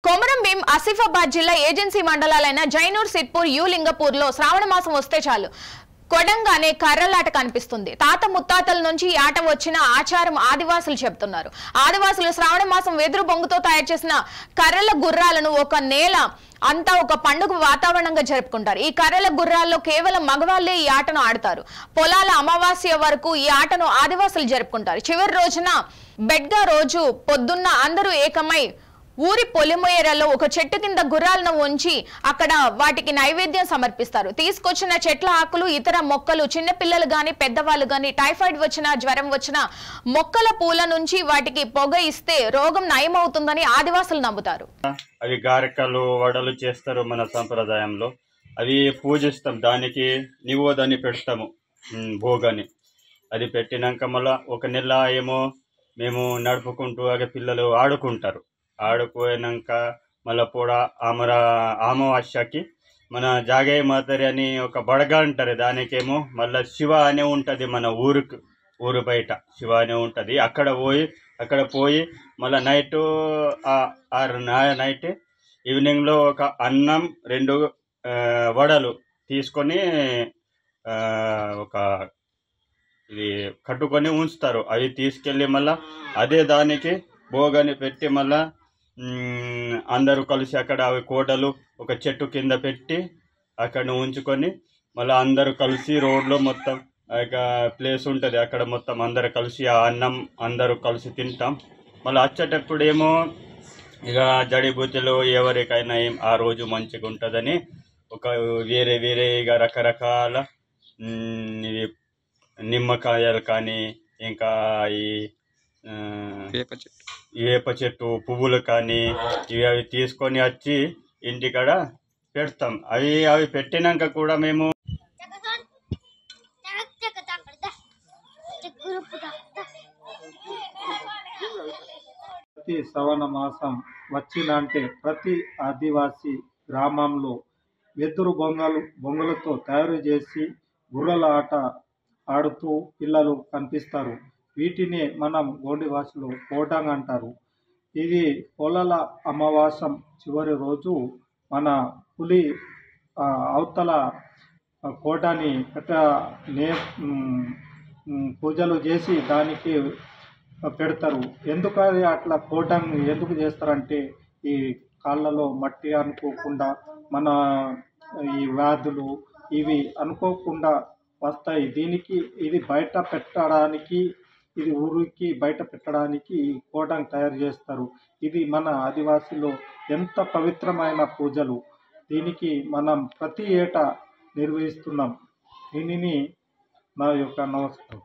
కొమరం భీం ఆసిఫాబాద్ జిల్లా ఏజెన్సీ మండలాలైన జైనూర్, సిద్పూర్, లింగపూర్ లో శ్రావణ మాసం వస్తే చాలు కొడంగానే కర్రలాట కనిపిస్తుంది. తాత ముత్తాతల నుంచి ఈ ఆట వచ్చిన ఆచారం ఆదివాసులు చెబుతున్నారు. ఆదివాసులు శ్రావణ మాసం వెదురు బొంగుతో తయారు చేసిన కర్రల గుర్రాలను ఒక నేల అంతా ఒక పండుగ వాతావరణంగా జరుపుకుంటారు. ఈ కర్రల గుర్రాల్లో కేవలం మగవాళ్లే ఈ ఆటను ఆడతారు. పొలాల అమావాస్య వరకు ఈ ఆటను ఆదివాసులు జరుపుకుంటారు. చివరి రోజున బెడ్గా రోజు పొద్దున్న అందరూ ఏకమై ఊరి పొలిమేరలో ఒక చెట్టు కింద గుర్రాలను ఉంచి అక్కడ వాటికి నైవేద్యం సమర్పిస్తారు. తీసుకొచ్చిన చెట్ల ఆకులు, ఇతర మొక్కలు, చిన్నపిల్లలు గాని పెద్దవాళ్ళు గాని టైఫాయిడ్ వచ్చినా, జ్వరం వచ్చినా మొక్కల పూల నుంచి వాటికి పొగ ఇస్తే రోగం నయమవుతుందని ఆదివాసులు నమ్ముతారు. అవి గారెకలు, వడలు చేస్తారు మన సంప్రదాయంలో. అవి పూజిస్తాం, దానికి నివేదన పెడతాము, భోగాన్ని. అది పెట్టినాక మళ్ళీ ఒక నెల ఏమో మేము నడుపుకుంటూ అదే పిల్లలు ఆడుకుంటారు. ఆడుకున్నాక మళ్ళీ కూడా అమావాస్యకి మన జాగయ్య మాతరి అని ఒక బడగ అంటారు. దానికేమో మళ్ళీ శివ అనే ఉంటుంది. మన ఊరు బయట శివ అనే ఉంటుంది. అక్కడ పోయి మళ్ళీ నైట్ ఈవినింగ్లో ఒక అన్నం, 2 వడలు తీసుకొని ఒక ఇది కట్టుకొని ఉంచుతారు. అవి తీసుకెళ్ళి మళ్ళీ అదే దానికి భోగాన్ని పెట్టి మళ్ళీ అందరూ కలిసి అక్కడ అవి కోటలు ఒక చెట్టు కింద పెట్టి అక్కడ ఉంచుకొని మళ్ళీ అందరూ కలిసి రోడ్లో మొత్తం ప్లేస్ ఉంటుంది, అక్కడ మొత్తం అందరు కలిసి ఆ అన్నం అందరూ కలిసి తింటాం. మళ్ళీ వచ్చేటప్పుడు ఏమో ఇక జడిబూతులు ఎవరికైనా ఆ రోజు మంచిగా ఉంటుందని ఒక వేరే ఇక రకరకాల నిమ్మకాయలు కానీ ఇంకా ఈ వేప చెట్టు పువ్వులు కానీ అవి తీసుకొని వచ్చి ఇంటికాడ పెడతాం. అవి పెట్టినాక కూడా మేము ప్రతి శ్రవణ మాసం వచ్చిందంటే ప్రతి ఆదివాసీ గ్రామంలో వెదురు బొంగలతో తయారు చేసి గుర్రల ఆట ఆడుతూ పిల్లలు కనిపిస్తారు. వీటిని మనం గోండి భాషలో కోటంగ్ అంటారు. ఇది పొలాల అమావాస్య చివరి రోజు మన పులి అవతల కోటని పూజలు చేసి దానికి పెడతారు. ఎందుకని అట్లా కోటంగ్ ఎందుకు చేస్తారంటే ఈ కాళ్ళలో మట్టి అనుకోకుండా మన ఈ వ్యాధులు ఇవి అనుకోకుండా వస్తాయి. ఇది బయట పెట్టడానికి, ఇది ఊరికి బయట పెట్టడానికి కోటంగ్ తయారు చేస్తారు. ఇది మన ఆదివాసీలో ఎంత పవిత్రమైన పూజలు. దీనికి మనం ప్రతి ఏటా నిర్వహిస్తున్నాం. దీనిని నా యొక్క నమస్కారం.